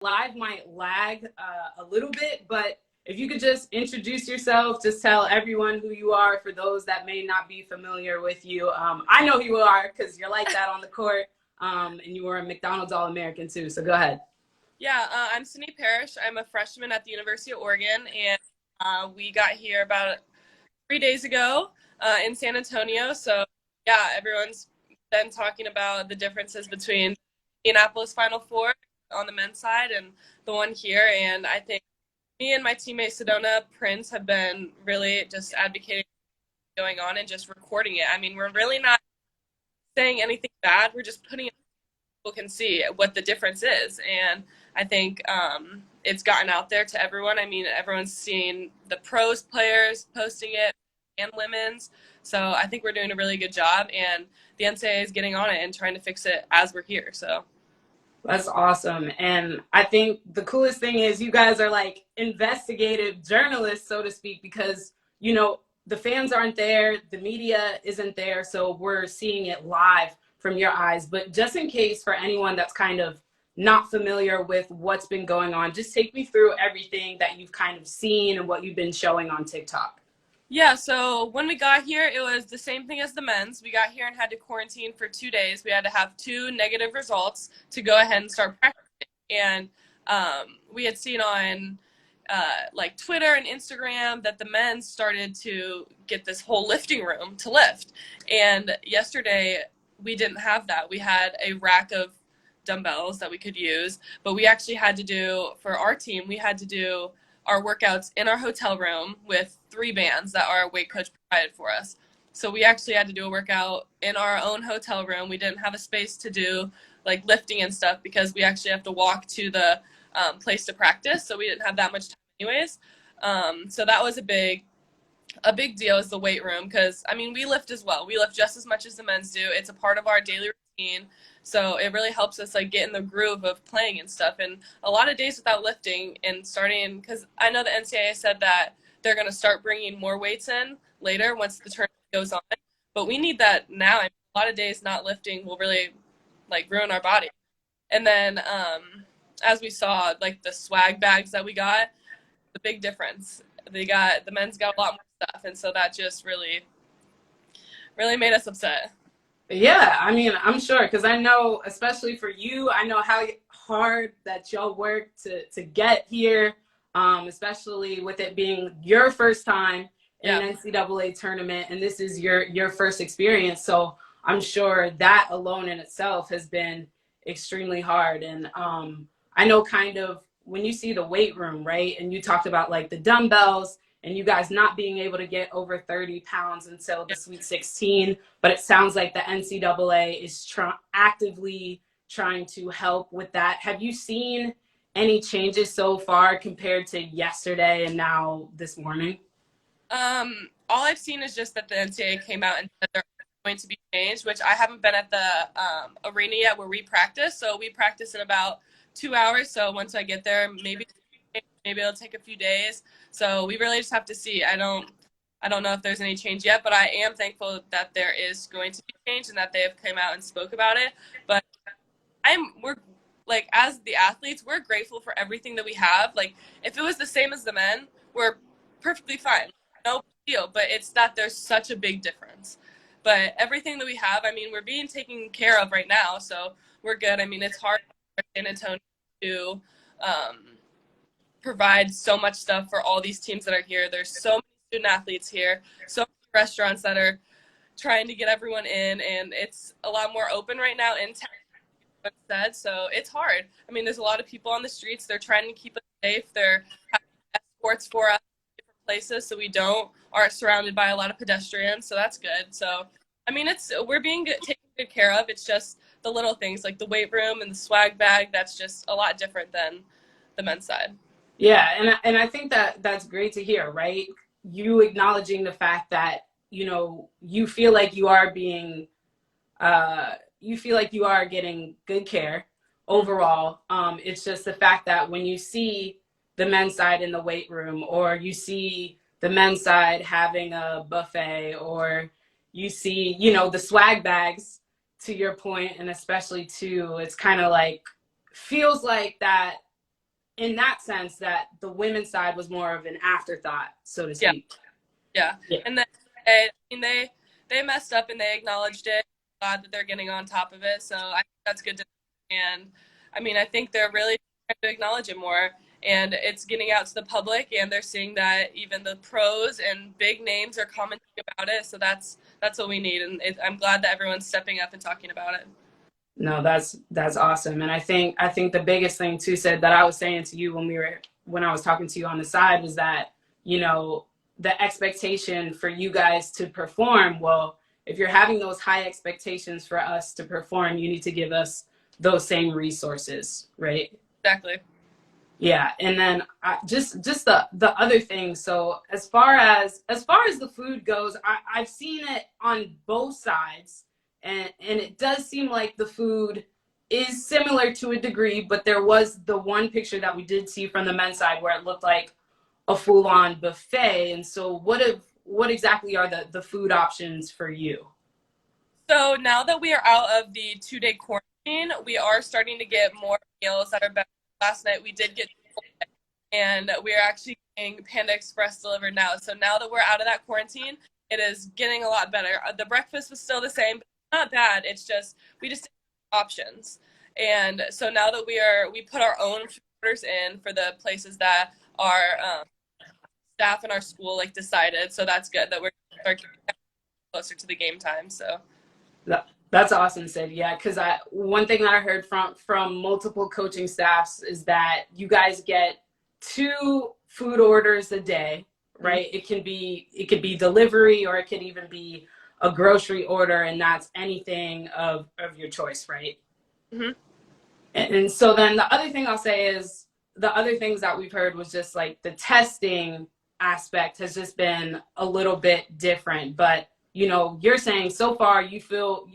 live might lag a little bit, but if you could just introduce yourself, just tell everyone who you are for those that may not be familiar with you. I know who you are because you're like that on the court, and you were a McDonald's All-American too, so go ahead. Yeah, I'm Cindy Parrish. I'm a freshman at the University of Oregon, and we got here about 3 days ago in San Antonio. So, yeah, everyone's been talking about the differences between Indianapolis Final Four on the men's side and the one here. And I think me and my teammate Sedona Prince have been really just advocating going on and just recording it. I mean, we're really not saying anything bad. We're just putting it so people can see what the difference is. And I think it's gotten out there to everyone. I mean, everyone's seen the pros players posting it and women's. So I think we're doing a really good job, and the Ncaa is getting on it and trying to fix it as we're here. So that's awesome. And I think the coolest thing is you guys are like investigative journalists, so to speak, because, you know, the fans aren't there, the media isn't there, so we're seeing it live from your eyes. But just in case for anyone that's kind of not familiar with what's been going on, just take me through everything that you've kind of seen and what you've been showing on TikTok. yeah, so when we got here, it was the same thing as the men's. We got here and had to quarantine for 2 days. We had to have 2 negative results to go ahead and start practicing. And we had seen on like Twitter and Instagram that the men started to get this whole lifting room to lift. And yesterday we didn't have that. We had a rack of dumbbells that we could use, but we actually had to do, for our team, we had to do our workouts in our hotel room with 3 bands that our weight coach provided for us. So we actually had to do a workout in our own hotel room. We didn't have a space to do like lifting and stuff because we actually have to walk to the place to practice. So we didn't have that much time anyways. So that was a big deal, is the weight room, because I mean, we lift as well. We lift just as much as the men's do. It's a part of our daily routine. So it really helps us like get in the groove of playing and stuff. And a lot of days without lifting and starting, because I know the Ncaa said that they're going to start bringing more weights in later once the tournament goes on. But we need that now. I mean, a lot of days not lifting will really like ruin our body. And then as we saw, like the swag bags that we got, the big difference. The men's got a lot more stuff, and so that just really made us upset. Yeah, I mean, I'm sure, because I know, especially for you, I know how hard that y'all work to get here, especially with it being your first time in an NCAA tournament, and this is your first experience. So I'm sure that alone in itself has been extremely hard. And I know kind of when you see the weight room, right, and you talked about like the dumbbells, and you guys not being able to get over 30 pounds until the Sweet 16. But it sounds like the NCAA is actively trying to help with that. Have you seen any changes so far compared to yesterday and now this morning? All I've seen is just that the Ncaa came out and said they're going to be changed, which I haven't been at the arena yet where we practice. So we practice in about 2 hours. So once I get there, maybe it'll take a few days. So we really just have to see. I don't know if there's any change yet, but I am thankful that there is going to be change and that they have come out and spoke about it. But we're like, as the athletes, we're grateful for everything that we have. Like, if it was the same as the men, we're perfectly fine. No big deal. But it's that there's such a big difference. But everything that we have, I mean, we're being taken care of right now, so we're good. I mean, it's hard for San Antonio to provide so much stuff for all these teams that are here. There's so many student athletes here, so many restaurants that are trying to get everyone in, and it's a lot more open right now in town, said, so it's hard. I mean, there's a lot of people on the streets. They're trying to keep us safe. They're having escorts for us in different places so we aren't surrounded by a lot of pedestrians, so that's good. So, I mean, we're being taken good care of. It's just the little things like the weight room and the swag bag. That's just a lot different than the men's side. Yeah, and I think that's great to hear, right? You acknowledging the fact that, you know, you feel like you are being, you feel like you are getting good care overall. It's just the fact that when you see the men's side in the weight room, or you see the men's side having a buffet, or you see, you know, the swag bags, to your point, and especially too, it's kind of like, feels like that in that sense that the women's side was more of an afterthought, so to Yeah. speak. Yeah. Yeah. And then I mean, they messed up and they acknowledged it. Glad that they're getting on top of it. So I think that's good to, and I mean, I think they're really trying to acknowledge it more, and it's getting out to the public, and they're seeing that even the pros and big names are commenting about it. So that's what we need, and I'm glad that everyone's stepping up and talking about it. No, that's awesome. And I think the biggest thing too said that I was saying to you when I was talking to you on the side was that, you know, the expectation for you guys to perform, well, if you're having those high expectations for us to perform, you need to give us those same resources, right? Exactly. Yeah, and then just the other thing. So as far as the food goes, I've seen it on both sides, and it does seem like the food is similar to a degree, but there was the one picture that we did see from the men's side where it looked like a full-on buffet. And so what exactly are the food options for you? So now that we are out of the 2-day quarantine, we are starting to get more meals that are better. Last night we did get, and we are actually getting Panda Express delivered now. So now that we're out of that quarantine, it is getting a lot better. The breakfast was still the same, but not bad. It's just we just have options. And so now that we put our own food orders in for the places that our staff in our school like decided. So that's good that we're getting closer to the game time. So. That's awesome, Sid. Yeah, because one thing that I heard from multiple coaching staffs is that you guys get 2 food orders a day, right? It could be delivery, or it could even be a grocery order, and that's anything of your choice, right? Mm-hmm. And so then the other thing I'll say is the other things that we've heard was just like the testing aspect has just been a little bit different. But you know, you're saying so far you feel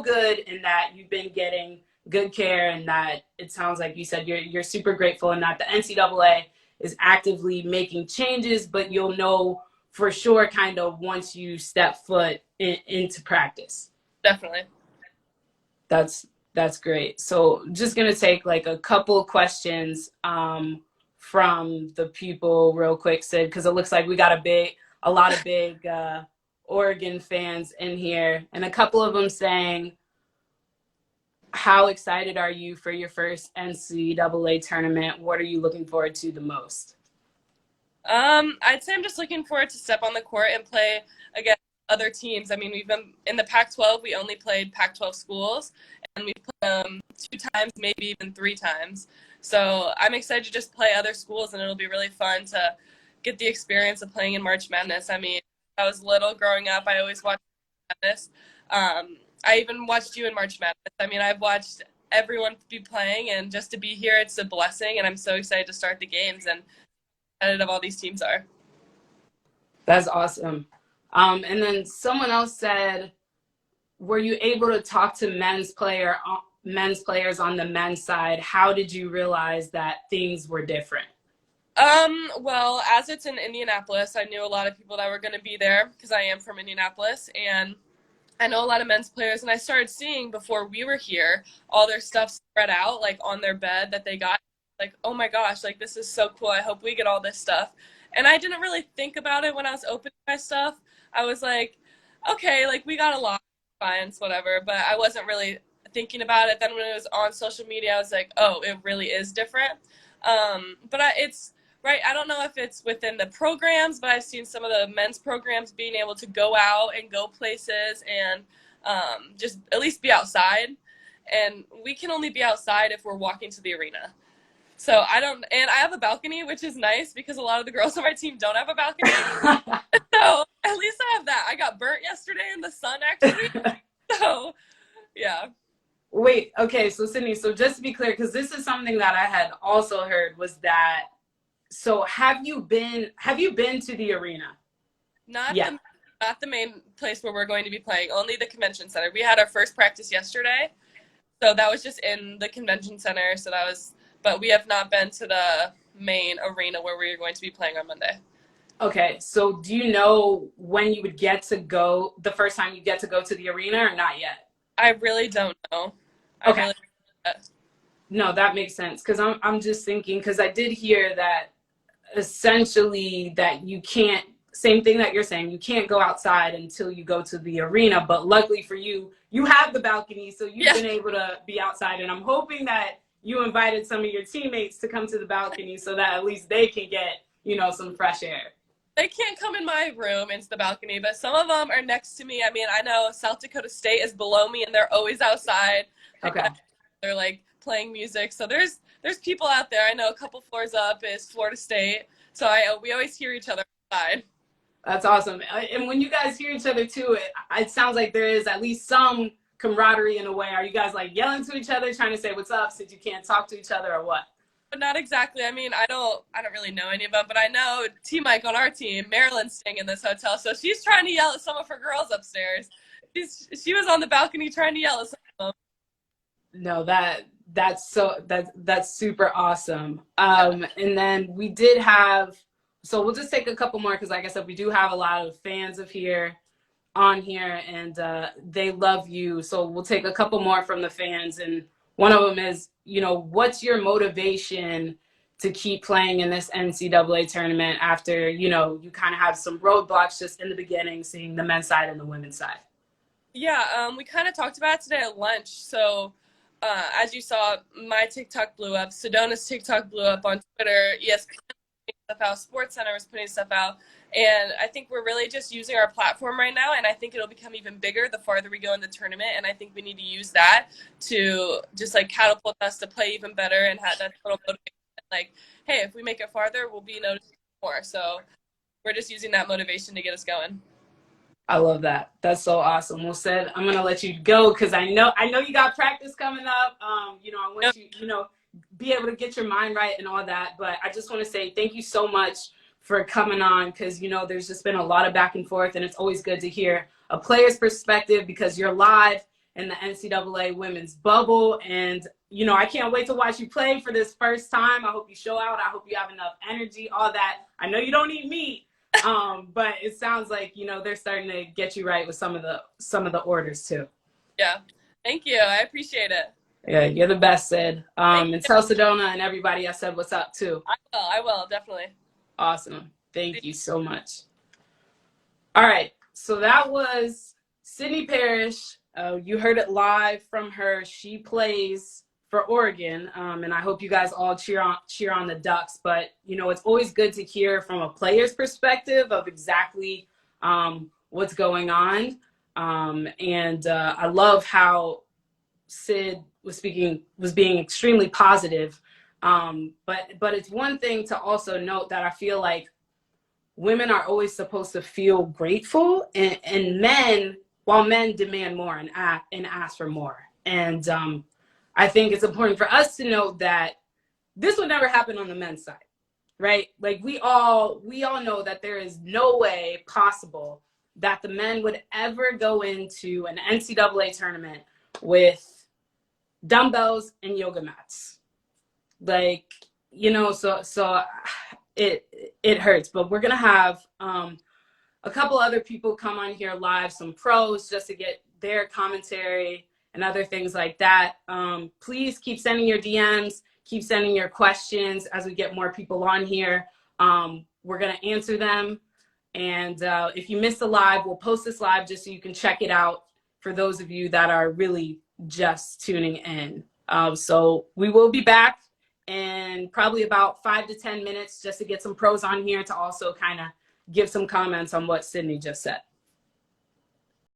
good in that you've been getting good care, and that it sounds like you said you're super grateful, and that the NCAA is actively making changes, but you'll know for sure kind of once you step foot into practice. Definitely. That's great. So just gonna take like a couple questions from the people real quick, Sid, because it looks like we got a lot of big Oregon fans in here, and a couple of them saying, how excited are you for your first NCAA tournament? What are you looking forward to the most? I'd say I'm just looking forward to step on the court and play against other teams. I mean, we've been in the Pac-12. We only played Pac-12 schools, and we played them 2 times, maybe even 3 times. So I'm excited to just play other schools, and it'll be really fun to get the experience of playing in March Madness. I mean, I was little growing up. I always watched Madness. I even watched you in March Madness. I mean, I've watched everyone be playing, and just to be here, it's a blessing, and I'm so excited to start the games and competitive all these teams are. That's awesome. And then someone else said, were you able to talk to men's players on the men's side? How did you realize that things were different? Well, as it's in Indianapolis, I knew a lot of people that were going to be there because I am from Indianapolis, and I know a lot of men's players, and I started seeing before we were here all their stuff spread out like on their bed that they got. Like, oh my gosh, like this is so cool. I hope we get all this stuff. And I didn't really think about it when I was opening my stuff. I was like, okay, like we got a lot, fine, it's whatever. But I wasn't really thinking about it. Then when it was on social media, I was like, oh, it really is different. It's right. I don't know if it's within the programs, but I've seen some of the men's programs being able to go out and go places and just at least be outside. And we can only be outside if we're walking to the arena. So I have a balcony, which is nice because a lot of the girls on my team don't have a balcony. So at least I have that. I got burnt yesterday in the sun, actually. So, yeah. Wait, okay, so Sydney, so just to be clear, because this is something that I had also heard was that, so have you been to the arena? Not Yeah. not the main place where we're going to be playing, only the convention center. We had our first practice yesterday. So that was just in the convention center. But we have not been to the main arena where we are going to be playing on Monday. Okay, so do you know when you would get to go, the first time you get to go to the arena, or not yet? I really don't know. Okay. No, that makes sense. Cause I'm just thinking, cause I did hear that essentially that you can't, same thing that you're saying, you can't go outside until you go to the arena. But luckily for you, you have the balcony, so you've Yeah. been able to be outside. And I'm hoping that you invited some of your teammates to come to the balcony so that at least they can get, some fresh air. They can't come in my room into the balcony, but some of them are next to me. I mean, I know South Dakota State is below me, and they're always outside. Okay. They're like playing music. So there's people out there. I know a couple floors up is Florida State. So we always hear each other outside. That's awesome. And when you guys hear each other too, it sounds like there is at least some camaraderie in a way. Are you guys like yelling to each other, trying to say what's up since you can't talk to each other, or what? But not exactly. I mean, I don't really know any of them, but I know T Mike on our team, Marilyn's staying in this hotel, so she's trying to yell at some of her girls upstairs. She was on the balcony trying to yell at some of them. No, that's super awesome. And then we did have, so we'll just take a couple more because like I said, we do have a lot of fans of here on here, and they love you. So we'll take a couple more from the fans, and one of them is, what's your motivation to keep playing in this NCAA tournament after, you kind of had some roadblocks just in the beginning, seeing the men's side and the women's side? Yeah, we kind of talked about it today at lunch. So as you saw, my TikTok blew up. Sedona's TikTok blew up on Twitter. ESPN stuff out. SportsCenter was putting stuff out. And I think we're really just using our platform right now, and I think it'll become even bigger the farther we go in the tournament, and I think we need to use that to just, like, catapult us to play even better and have that total motivation. Like, hey, if we make it farther, we'll be noticed more. So we're just using that motivation to get us going. I love that. That's so awesome. Well, Sid, I'm gonna let you go because I know you got practice coming up. I want you, be able to get your mind right and all that. But I just want to say thank you so much for coming on because there's just been a lot of back and forth, and it's always good to hear a player's perspective because you're live in the NCAA women's bubble, and I can't wait to watch you play for this first time. I hope you show out. I hope you have enough energy, all that. I know you don't eat meat. But it sounds like they're starting to get you right with some of the orders too. Yeah, thank you. I appreciate it. Yeah, you're the best, Sid. And tell Sedona and everybody I said what's up too. I will definitely. Awesome. Thank you so much. All right, so that was Sydney Parrish. You heard it live from her. She plays for Oregon, and I hope you guys all cheer on the Ducks. But it's always good to hear from a player's perspective of exactly what's going on. And I love how Sid was being extremely positive. But it's one thing to also note that I feel like women are always supposed to feel grateful, and men demand more and ask for more. And I think it's important for us to note that this would never happen on the men's side, right? Like we all know that there is no way possible that the men would ever go into an NCAA tournament with dumbbells and yoga mats. Like, so it hurts, but we're going to have a couple other people come on here live, some pros, just to get their commentary and other things like that. Please keep sending your DMs, keep sending your questions as we get more people on here. We're going to answer them. And if you missed the live, we'll post this live just so you can check it out for those of you that are really just tuning in. So we will be back in probably about 5 to 10 minutes just to get some pros on here to also kind of give some comments on what Sydney just said.